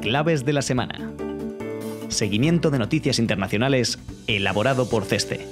Claves de la semana. Seguimiento de noticias internacionales elaborado por CESTE.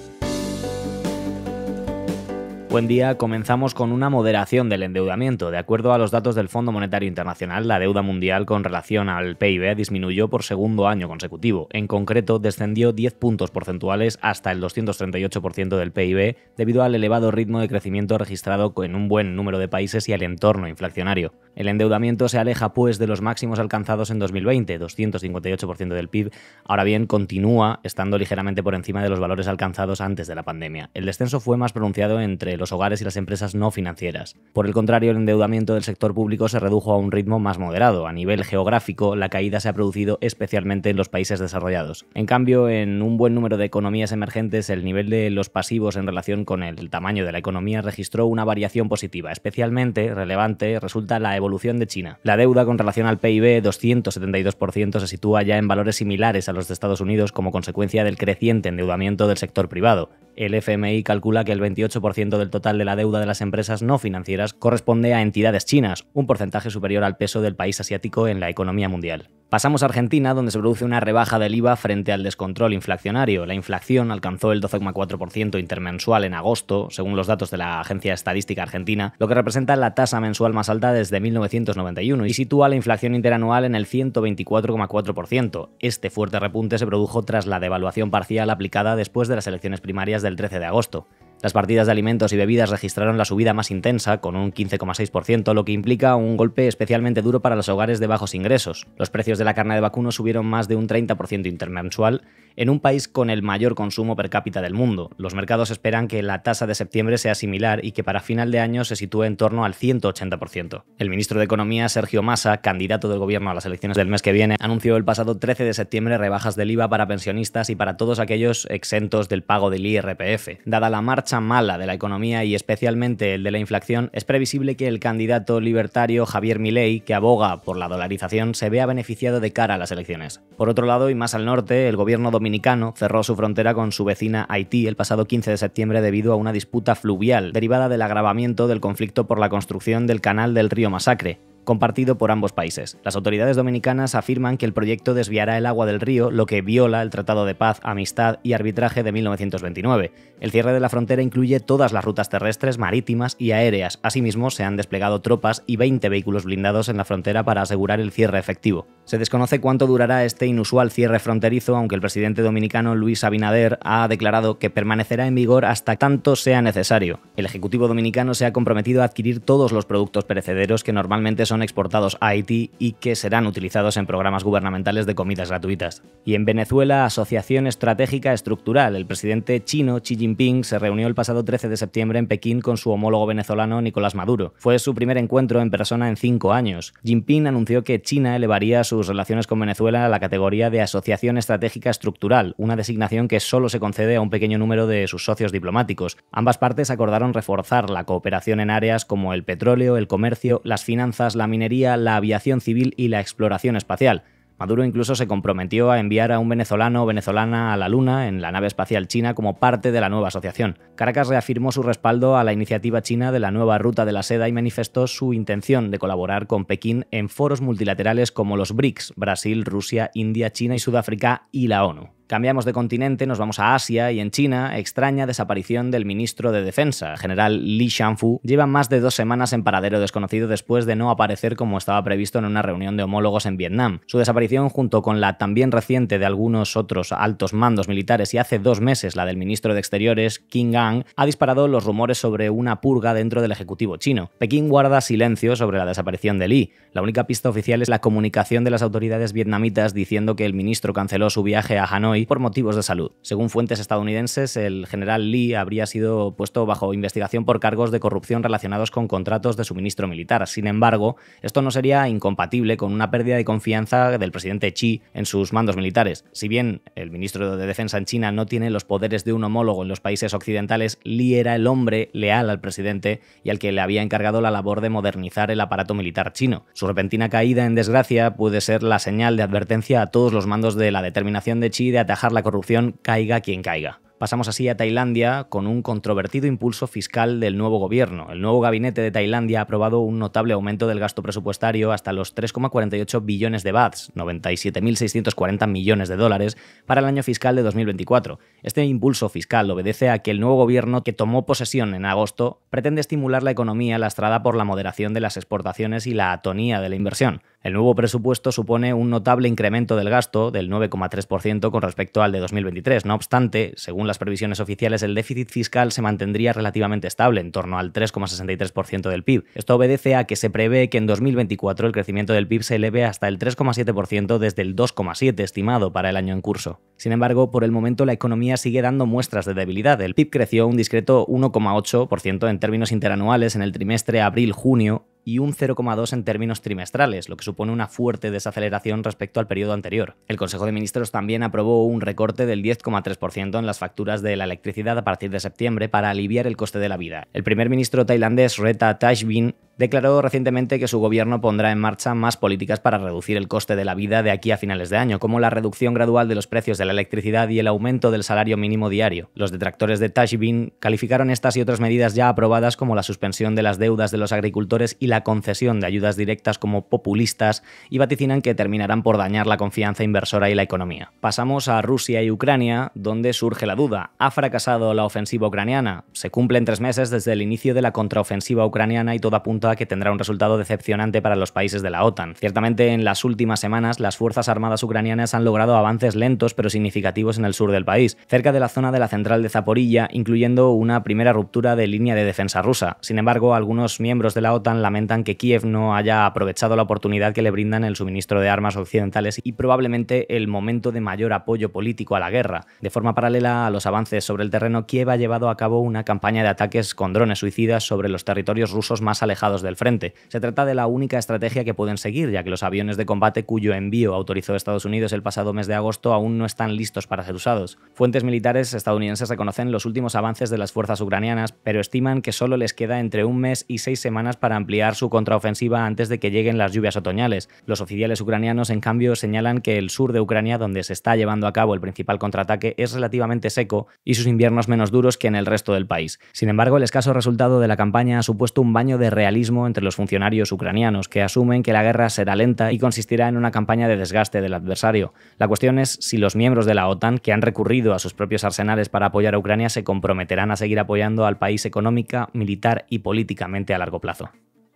Buen día, comenzamos con una moderación del endeudamiento. De acuerdo a los datos del Fondo Monetario Internacional, la deuda mundial con relación al PIB disminuyó por segundo año consecutivo. En concreto, descendió 10 puntos porcentuales hasta el 238% del PIB debido al elevado ritmo de crecimiento registrado en un buen número de países y al entorno inflacionario. El endeudamiento se aleja pues de los máximos alcanzados en 2020, 258% del PIB. Ahora bien, continúa estando ligeramente por encima de los valores alcanzados antes de la pandemia. El descenso fue más pronunciado entre los hogares y las empresas no financieras. Por el contrario, el endeudamiento del sector público se redujo a un ritmo más moderado. A nivel geográfico, la caída se ha producido especialmente en los países desarrollados. En cambio, en un buen número de economías emergentes, el nivel de los pasivos en relación con el tamaño de la economía registró una variación positiva. Especialmente relevante resulta la evolución de China. La deuda con relación al PIB, 272%, se sitúa ya en valores similares a los de Estados Unidos como consecuencia del creciente endeudamiento del sector privado. El FMI calcula que el 28% del total de la deuda de las empresas no financieras corresponde a entidades chinas, un porcentaje superior al peso del país asiático en la economía mundial. Pasamos a Argentina, donde se produce una rebaja del IVA frente al descontrol inflacionario. La inflación alcanzó el 12,4% intermensual en agosto, según los datos de la Agencia Estadística Argentina, lo que representa la tasa mensual más alta desde 1991 y sitúa la inflación interanual en el 124,4%. Este fuerte repunte se produjo tras la devaluación parcial aplicada después de las elecciones primarias del 13 de agosto. Las partidas de alimentos y bebidas registraron la subida más intensa, con un 15,6%, lo que implica un golpe especialmente duro para los hogares de bajos ingresos. Los precios de la carne de vacuno subieron más de un 30% intermensual en un país con el mayor consumo per cápita del mundo. Los mercados esperan que la tasa de septiembre sea similar y que para final de año se sitúe en torno al 180%. El ministro de Economía, Sergio Massa, candidato del gobierno a las elecciones del mes que viene, anunció el pasado 13 de septiembre rebajas del IVA para pensionistas y para todos aquellos exentos del pago del IRPF. Dada la marcha mala de la economía y especialmente el de la inflación, es previsible que el candidato libertario Javier Milei, que aboga por la dolarización, se vea beneficiado de cara a las elecciones. Por otro lado, y más al norte, el gobierno dominicano cerró su frontera con su vecina Haití el pasado 15 de septiembre debido a una disputa fluvial derivada del agravamiento del conflicto por la construcción del canal del río Masacre, compartido por ambos países. Las autoridades dominicanas afirman que el proyecto desviará el agua del río, lo que viola el Tratado de Paz, Amistad y Arbitraje de 1929. El cierre de la frontera incluye todas las rutas terrestres, marítimas y aéreas. Asimismo, se han desplegado tropas y 20 vehículos blindados en la frontera para asegurar el cierre efectivo. Se desconoce cuánto durará este inusual cierre fronterizo, aunque el presidente dominicano Luis Abinader ha declarado que permanecerá en vigor hasta tanto sea necesario. El Ejecutivo dominicano se ha comprometido a adquirir todos los productos perecederos que normalmente son exportados a Haití y que serán utilizados en programas gubernamentales de comidas gratuitas. Y en Venezuela, Asociación Estratégica Estructural. El presidente chino Xi Jinping se reunió el pasado 13 de septiembre en Pekín con su homólogo venezolano Nicolás Maduro. Fue su primer encuentro en persona en 5 años. Jinping anunció que China elevaría sus relaciones con Venezuela a la categoría de Asociación Estratégica Estructural, una designación que solo se concede a un pequeño número de sus socios diplomáticos. Ambas partes acordaron reforzar la cooperación en áreas como el petróleo, el comercio, las finanzas, la minería, la aviación civil y la exploración espacial. Maduro incluso se comprometió a enviar a un venezolano o venezolana a la Luna en la nave espacial china como parte de la nueva asociación. Caracas reafirmó su respaldo a la iniciativa china de la nueva Ruta de la Seda y manifestó su intención de colaborar con Pekín en foros multilaterales como los BRICS, Brasil, Rusia, India, China y Sudáfrica y la ONU. Cambiamos de continente, nos vamos a Asia y en China, extraña desaparición del ministro de Defensa, general Li Shangfu, lleva más de 2 semanas en paradero desconocido después de no aparecer como estaba previsto en una reunión de homólogos en Vietnam. Su desaparición, junto con la también reciente de algunos otros altos mandos militares y hace 2 meses la del ministro de Exteriores, Qin Gang, ha disparado los rumores sobre una purga dentro del ejecutivo chino. Pekín guarda silencio sobre la desaparición de Li. La única pista oficial es la comunicación de las autoridades vietnamitas diciendo que el ministro canceló su viaje a Hanoi por motivos de salud. Según fuentes estadounidenses, el general Li habría sido puesto bajo investigación por cargos de corrupción relacionados con contratos de suministro militar. Sin embargo, esto no sería incompatible con una pérdida de confianza del presidente Xi en sus mandos militares. Si bien el ministro de Defensa en China no tiene los poderes de un homólogo en los países occidentales, Li era el hombre leal al presidente y al que le había encargado la labor de modernizar el aparato militar chino. Su repentina caída en desgracia puede ser la señal de advertencia a todos los mandos de la determinación de Xi de atajar la corrupción, caiga quien caiga. Pasamos así a Tailandia con un controvertido impulso fiscal del nuevo gobierno. El nuevo gabinete de Tailandia ha aprobado un notable aumento del gasto presupuestario hasta los 3,48 billones de bahts, 97.640 millones de dólares, para el año fiscal de 2024. Este impulso fiscal obedece a que el nuevo gobierno, que tomó posesión en agosto, pretende estimular la economía lastrada por la moderación de las exportaciones y la atonía de la inversión. El nuevo presupuesto supone un notable incremento del gasto, del 9,3% con respecto al de 2023. No obstante, según las previsiones oficiales, el déficit fiscal se mantendría relativamente estable, en torno al 3,63% del PIB. Esto obedece a que se prevé que en 2024 el crecimiento del PIB se eleve hasta el 3,7% desde el 2,7% estimado para el año en curso. Sin embargo, por el momento la economía sigue dando muestras de debilidad. El PIB creció un discreto 1,8% en términos interanuales en el trimestre abril-junio, y un 0,2% en términos trimestrales, lo que supone una fuerte desaceleración respecto al periodo anterior. El Consejo de Ministros también aprobó un recorte del 10,3% en las facturas de la electricidad a partir de septiembre para aliviar el coste de la vida. El primer ministro tailandés Reta Tashbin declaró recientemente que su gobierno pondrá en marcha más políticas para reducir el coste de la vida de aquí a finales de año, como la reducción gradual de los precios de la electricidad y el aumento del salario mínimo diario. Los detractores de Tashbin calificaron estas y otras medidas ya aprobadas como la suspensión de las deudas de los agricultores y la concesión de ayudas directas como populistas y vaticinan que terminarán por dañar la confianza inversora y la economía. Pasamos a Rusia y Ucrania, donde surge la duda. ¿Ha fracasado la ofensiva ucraniana? Se cumplen 3 meses desde el inicio de la contraofensiva ucraniana y todo apunta a que tendrá un resultado decepcionante para los países de la OTAN. Ciertamente, en las últimas semanas, las fuerzas armadas ucranianas han logrado avances lentos pero significativos en el sur del país, cerca de la zona de la central de Zaporilla, incluyendo una primera ruptura de línea de defensa rusa. Sin embargo, algunos miembros de la OTAN lamentan que Kiev no haya aprovechado la oportunidad que le brindan el suministro de armas occidentales y probablemente el momento de mayor apoyo político a la guerra. De forma paralela a los avances sobre el terreno, Kiev ha llevado a cabo una campaña de ataques con drones suicidas sobre los territorios rusos más alejados del frente. Se trata de la única estrategia que pueden seguir, ya que los aviones de combate cuyo envío autorizó Estados Unidos el pasado mes de agosto aún no están listos para ser usados. Fuentes militares estadounidenses reconocen los últimos avances de las fuerzas ucranianas, pero estiman que solo les queda entre 1 mes y 6 semanas para ampliar su contraofensiva antes de que lleguen las lluvias otoñales. Los oficiales ucranianos, en cambio, señalan que el sur de Ucrania, donde se está llevando a cabo el principal contraataque, es relativamente seco y sus inviernos menos duros que en el resto del país. Sin embargo, el escaso resultado de la campaña ha supuesto un baño de realismo entre los funcionarios ucranianos, que asumen que la guerra será lenta y consistirá en una campaña de desgaste del adversario. La cuestión es si los miembros de la OTAN, que han recurrido a sus propios arsenales para apoyar a Ucrania, se comprometerán a seguir apoyando al país económica, militar y políticamente a largo plazo.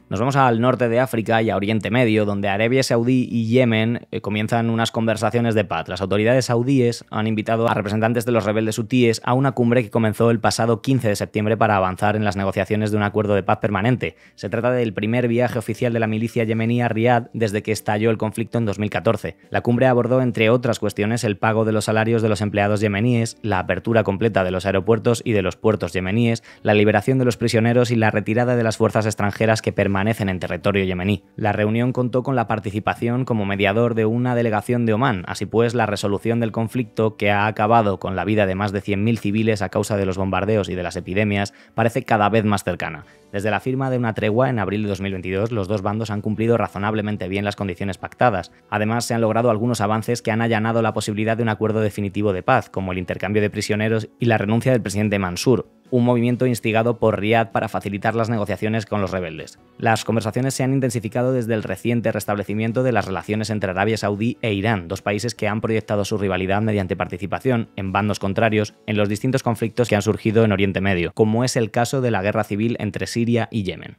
Nos vamos al norte de África y a Oriente Medio, donde Arabia Saudí y Yemen comienzan unas conversaciones de paz. Las autoridades saudíes han invitado a representantes de los rebeldes hutíes a una cumbre que comenzó el pasado 15 de septiembre para avanzar en las negociaciones de un acuerdo de paz permanente. Se trata del primer viaje oficial de la milicia yemení a Riad desde que estalló el conflicto en 2014. La cumbre abordó, entre otras cuestiones, el pago de los salarios de los empleados yemeníes, la apertura completa de los aeropuertos y de los puertos yemeníes, la liberación de los prisioneros y la retirada de las fuerzas extranjeras que permanecen en territorio yemení. La reunión contó con la participación como mediador de una delegación de Omán. Así pues, la resolución del conflicto, que ha acabado con la vida de más de 100.000 civiles a causa de los bombardeos y de las epidemias, parece cada vez más cercana. Desde la firma de una tregua en abril de 2022, los dos bandos han cumplido razonablemente bien las condiciones pactadas. Además, se han logrado algunos avances que han allanado la posibilidad de un acuerdo definitivo de paz, como el intercambio de prisioneros y la renuncia del presidente Mansur, un movimiento instigado por Riad para facilitar las negociaciones con los rebeldes. Las conversaciones se han intensificado desde el reciente restablecimiento de las relaciones entre Arabia Saudí e Irán, dos países que han proyectado su rivalidad mediante participación en bandos contrarios en los distintos conflictos que han surgido en Oriente Medio, como es el caso de la guerra civil entre Siria y Yemen.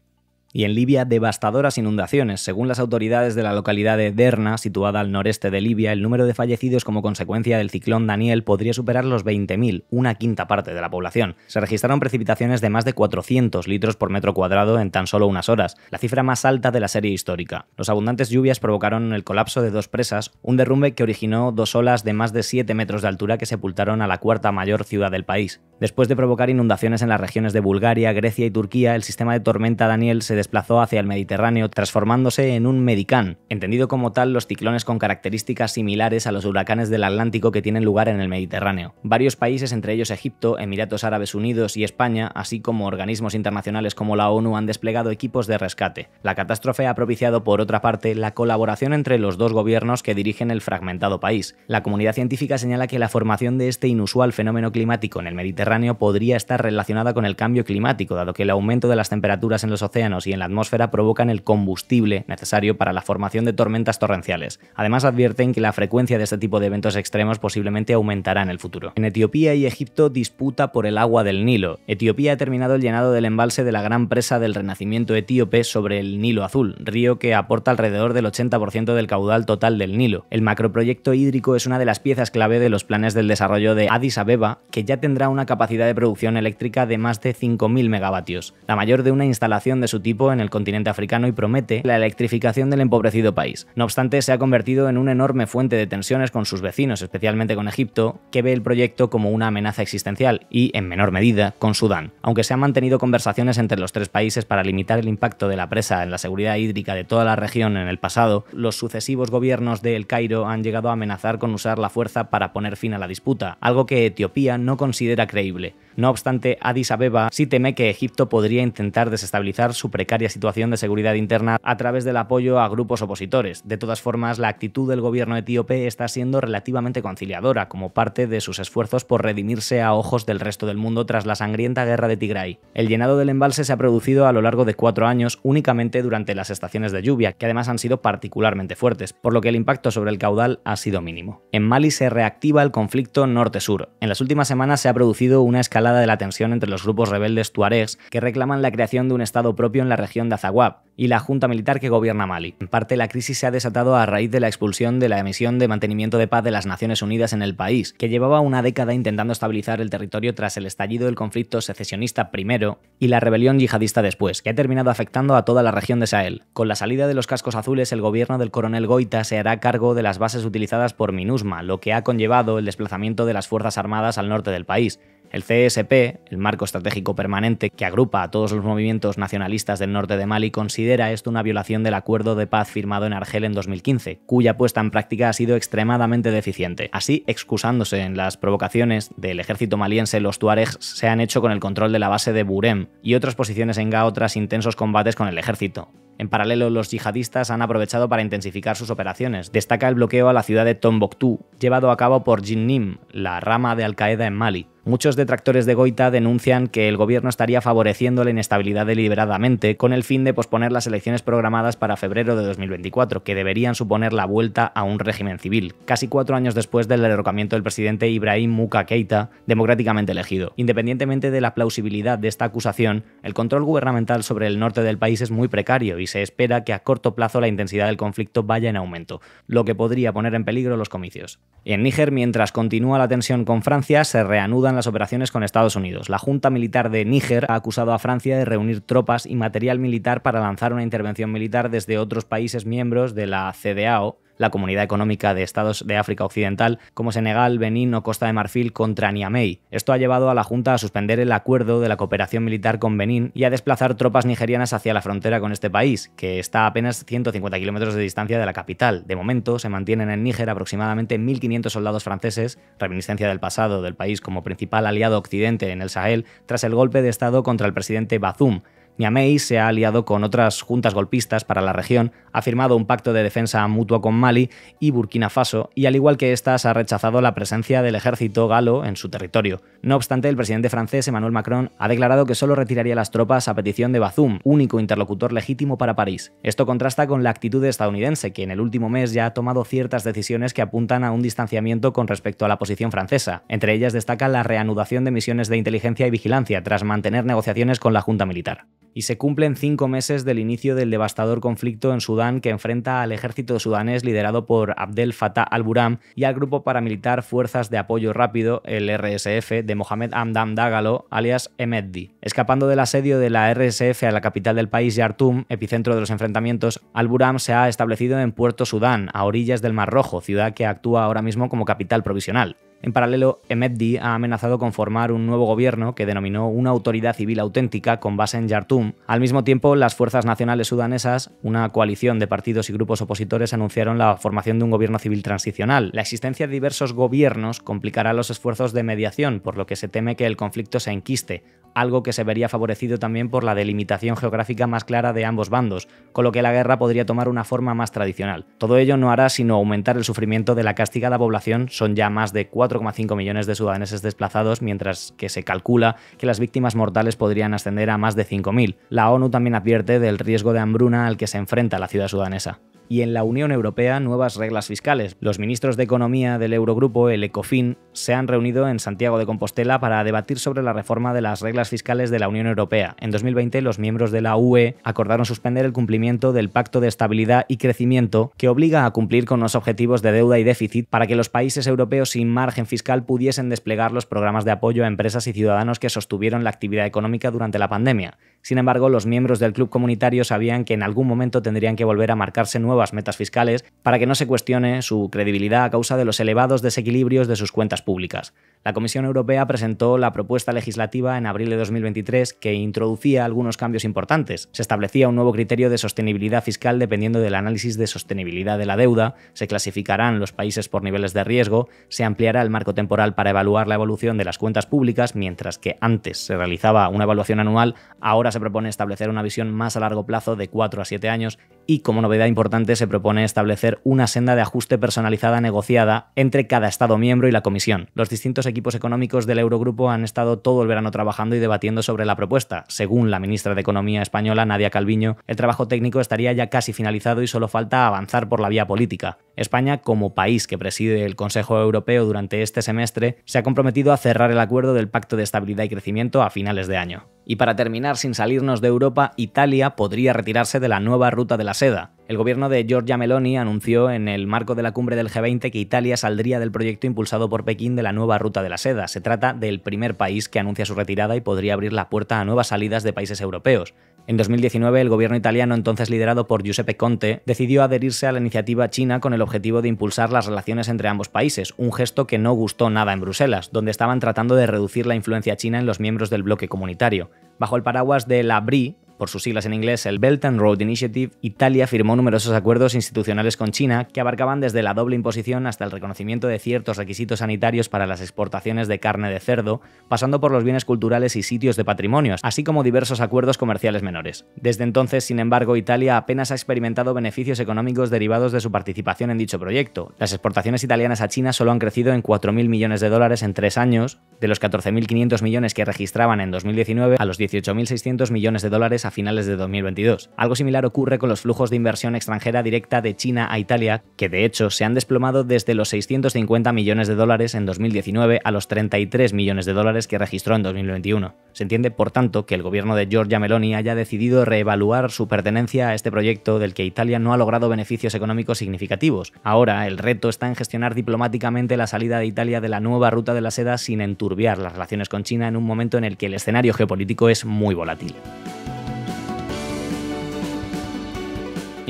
Y en Libia, devastadoras inundaciones. Según las autoridades de la localidad de Derna, situada al noreste de Libia, el número de fallecidos como consecuencia del ciclón Daniel podría superar los 20.000, una quinta parte de la población. Se registraron precipitaciones de más de 400 litros por metro cuadrado en tan solo unas horas, la cifra más alta de la serie histórica. Los abundantes lluvias provocaron el colapso de 2 presas, un derrumbe que originó 2 olas de más de 7 metros de altura que sepultaron a la cuarta mayor ciudad del país. Después de provocar inundaciones en las regiones de Bulgaria, Grecia y Turquía, el sistema de tormenta Daniel se desplazó hacia el Mediterráneo, transformándose en un medicán, entendido como tal los ciclones con características similares a los huracanes del Atlántico que tienen lugar en el Mediterráneo. Varios países, entre ellos Egipto, Emiratos Árabes Unidos y España, así como organismos internacionales como la ONU, han desplegado equipos de rescate. La catástrofe ha propiciado, por otra parte, la colaboración entre los dos gobiernos que dirigen el fragmentado país. La comunidad científica señala que la formación de este inusual fenómeno climático en el Mediterráneo podría estar relacionada con el cambio climático, dado que el aumento de las temperaturas en los océanos y en la atmósfera provocan el combustible necesario para la formación de tormentas torrenciales. Además, advierten que la frecuencia de este tipo de eventos extremos posiblemente aumentará en el futuro. En Etiopía y Egipto disputa por el agua del Nilo. Etiopía ha terminado el llenado del embalse de la gran presa del Renacimiento etíope sobre el Nilo Azul, río que aporta alrededor del 80% del caudal total del Nilo. El macroproyecto hídrico es una de las piezas clave de los planes del desarrollo de Addis Abeba, que ya tendrá una capacidad de producción eléctrica de más de 5.000 megavatios, la mayor de una instalación de su tipo en el continente africano, y promete la electrificación del empobrecido país. No obstante, se ha convertido en una enorme fuente de tensiones con sus vecinos, especialmente con Egipto, que ve el proyecto como una amenaza existencial, y, en menor medida, con Sudán. Aunque se han mantenido conversaciones entre los tres países para limitar el impacto de la presa en la seguridad hídrica de toda la región en el pasado, los sucesivos gobiernos de El Cairo han llegado a amenazar con usar la fuerza para poner fin a la disputa, algo que Etiopía no considera creíble. No obstante, Addis Abeba sí teme que Egipto podría intentar desestabilizar su precaria situación de seguridad interna a través del apoyo a grupos opositores. De todas formas, la actitud del gobierno etíope está siendo relativamente conciliadora, como parte de sus esfuerzos por redimirse a ojos del resto del mundo tras la sangrienta guerra de Tigray. El llenado del embalse se ha producido a lo largo de 4 años, únicamente durante las estaciones de lluvia, que además han sido particularmente fuertes, por lo que el impacto sobre el caudal ha sido mínimo. En Mali se reactiva el conflicto norte-sur. En las últimas semanas se ha producido una escalada de la tensión entre los grupos rebeldes tuaregs que reclaman la creación de un estado propio en la región de Azawad y la junta militar que gobierna Mali. En parte, la crisis se ha desatado a raíz de la expulsión de la misión de mantenimiento de paz de las Naciones Unidas en el país, que llevaba una década intentando estabilizar el territorio tras el estallido del conflicto secesionista primero y la rebelión yihadista después, que ha terminado afectando a toda la región de Sahel. Con la salida de los cascos azules, el gobierno del coronel Goita se hará cargo de las bases utilizadas por MINUSMA, lo que ha conllevado el desplazamiento de las fuerzas armadas al norte del país. El CSP, el Marco Estratégico Permanente, que agrupa a todos los movimientos nacionalistas del norte de Mali, considera esto una violación del acuerdo de paz firmado en Argel en 2015, cuya puesta en práctica ha sido extremadamente deficiente. Así, excusándose en las provocaciones del ejército maliense, los tuaregs se han hecho con el control de la base de Burem y otras posiciones en Gao tras intensos combates con el ejército. En paralelo, los yihadistas han aprovechado para intensificar sus operaciones. Destaca el bloqueo a la ciudad de Tombouctou, llevado a cabo por Jinnim, la rama de Al-Qaeda en Mali. Muchos detractores de Goita denuncian que el gobierno estaría favoreciendo la inestabilidad deliberadamente con el fin de posponer las elecciones programadas para febrero de 2024, que deberían suponer la vuelta a un régimen civil, casi 4 años después del derrocamiento del presidente Ibrahim Boubacar Keïta, democráticamente elegido. Independientemente de la plausibilidad de esta acusación, el control gubernamental sobre el norte del país es muy precario y se espera que a corto plazo la intensidad del conflicto vaya en aumento, lo que podría poner en peligro los comicios. Y en Níger, mientras continúa la tensión con Francia, se reanudan las operaciones con Estados Unidos. La Junta Militar de Níger ha acusado a Francia de reunir tropas y material militar para lanzar una intervención militar desde otros países miembros de la CEDEAO, la Comunidad Económica de Estados de África Occidental, como Senegal, Benín o Costa de Marfil, contra Niamey. Esto ha llevado a la Junta a suspender el acuerdo de la cooperación militar con Benín y a desplazar tropas nigerianas hacia la frontera con este país, que está a apenas 150 kilómetros de distancia de la capital. De momento, se mantienen en Níger aproximadamente 1.500 soldados franceses, reminiscencia del pasado del país como principal aliado occidente en el Sahel, tras el golpe de Estado contra el presidente Bazoum. Niamey se ha aliado con otras juntas golpistas para la región, ha firmado un pacto de defensa mutua con Mali y Burkina Faso, y al igual que estas ha rechazado la presencia del ejército galo en su territorio. No obstante, el presidente francés Emmanuel Macron ha declarado que solo retiraría las tropas a petición de Bazoum, único interlocutor legítimo para París. Esto contrasta con la actitud estadounidense, que en el último mes ya ha tomado ciertas decisiones que apuntan a un distanciamiento con respecto a la posición francesa. Entre ellas destaca la reanudación de misiones de inteligencia y vigilancia tras mantener negociaciones con la Junta Militar. Y se cumplen 5 meses del inicio del devastador conflicto en Sudán que enfrenta al ejército sudanés liderado por Abdel Fattah al-Burhan y al grupo paramilitar Fuerzas de Apoyo Rápido, el RSF, de Mohamed Hamdan Dagalo, alias Hemedti. Escapando del asedio de la RSF a la capital del país, Yartum, epicentro de los enfrentamientos, al-Burhan se ha establecido en Puerto Sudán, a orillas del Mar Rojo, ciudad que actúa ahora mismo como capital provisional. En paralelo, Hemedti ha amenazado con formar un nuevo gobierno que denominó una autoridad civil auténtica con base en Jartum. Al mismo tiempo, las fuerzas nacionales sudanesas, una coalición de partidos y grupos opositores, anunciaron la formación de un gobierno civil transicional. La existencia de diversos gobiernos complicará los esfuerzos de mediación, por lo que se teme que el conflicto se enquiste, algo que se vería favorecido también por la delimitación geográfica más clara de ambos bandos, con lo que la guerra podría tomar una forma más tradicional. Todo ello no hará sino aumentar el sufrimiento de la castigada población. Son ya más de 4,5 millones de sudaneses desplazados, mientras que se calcula que las víctimas mortales podrían ascender a más de 5.000. La ONU también advierte del riesgo de hambruna al que se enfrenta la ciudad sudanesa. Y en la Unión Europea, nuevas reglas fiscales. Los ministros de Economía del Eurogrupo, el ECOFIN, se han reunido en Santiago de Compostela para debatir sobre la reforma de las reglas fiscales de la Unión Europea. En 2020, los miembros de la UE acordaron suspender el cumplimiento del Pacto de Estabilidad y Crecimiento, que obliga a cumplir con los objetivos de deuda y déficit para que los países europeos sin margen fiscal pudiesen desplegar los programas de apoyo a empresas y ciudadanos que sostuvieron la actividad económica durante la pandemia. Sin embargo, los miembros del club comunitario sabían que en algún momento tendrían que volver a marcarse nuevas metas fiscales para que no se cuestione su credibilidad a causa de los elevados desequilibrios de sus cuentas públicas. La Comisión Europea presentó la propuesta legislativa en abril de 2023 que introducía algunos cambios importantes. Se establecía un nuevo criterio de sostenibilidad fiscal dependiendo del análisis de sostenibilidad de la deuda, se clasificarán los países por niveles de riesgo, se ampliará el marco temporal para evaluar la evolución de las cuentas públicas, mientras que antes se realizaba una evaluación anual, ahora se propone establecer una visión más a largo plazo de 4 a 7 años y, como novedad importante, se propone establecer una senda de ajuste personalizada negociada entre cada Estado miembro y la Comisión. Los distintos equipos económicos del Eurogrupo han estado todo el verano trabajando y debatiendo sobre la propuesta. Según la ministra de Economía española, Nadia Calviño, el trabajo técnico estaría ya casi finalizado y solo falta avanzar por la vía política. España, como país que preside el Consejo Europeo durante este semestre, se ha comprometido a cerrar el acuerdo del Pacto de Estabilidad y Crecimiento a finales de año. Y para terminar, sin salirnos de Europa, Italia podría retirarse de la nueva ruta de la seda. El gobierno de Giorgia Meloni anunció en el marco de la cumbre del G20 que Italia saldría del proyecto impulsado por Pekín de la nueva ruta de la seda. Se trata del primer país que anuncia su retirada y podría abrir la puerta a nuevas salidas de países europeos. En 2019, el gobierno italiano, entonces liderado por Giuseppe Conte, decidió adherirse a la iniciativa china con el objetivo de impulsar las relaciones entre ambos países, un gesto que no gustó nada en Bruselas, donde estaban tratando de reducir la influencia china en los miembros del bloque comunitario. Bajo el paraguas de la BRI, por sus siglas en inglés, el Belt and Road Initiative, Italia firmó numerosos acuerdos institucionales con China que abarcaban desde la doble imposición hasta el reconocimiento de ciertos requisitos sanitarios para las exportaciones de carne de cerdo, pasando por los bienes culturales y sitios de patrimonios, así como diversos acuerdos comerciales menores. Desde entonces, sin embargo, Italia apenas ha experimentado beneficios económicos derivados de su participación en dicho proyecto. Las exportaciones italianas a China solo han crecido en 4.000 millones de dólares en 3 años, de los 14.500 millones que registraban en 2019 a los 18.600 millones de dólares a finales de 2022. Algo similar ocurre con los flujos de inversión extranjera directa de China a Italia, que de hecho se han desplomado desde los 650 millones de dólares en 2019 a los 33 millones de dólares que registró en 2021. Se entiende, por tanto, que el gobierno de Giorgia Meloni haya decidido reevaluar su pertenencia a este proyecto del que Italia no ha logrado beneficios económicos significativos. Ahora, el reto está en gestionar diplomáticamente la salida de Italia de la nueva ruta de la seda sin enturbiar las relaciones con China en un momento en el que el escenario geopolítico es muy volátil.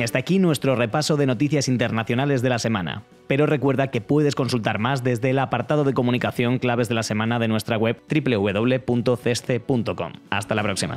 Y hasta aquí nuestro repaso de noticias internacionales de la semana. Pero recuerda que puedes consultar más desde el apartado de comunicación claves de la semana de nuestra web www.cesce.com. Hasta la próxima.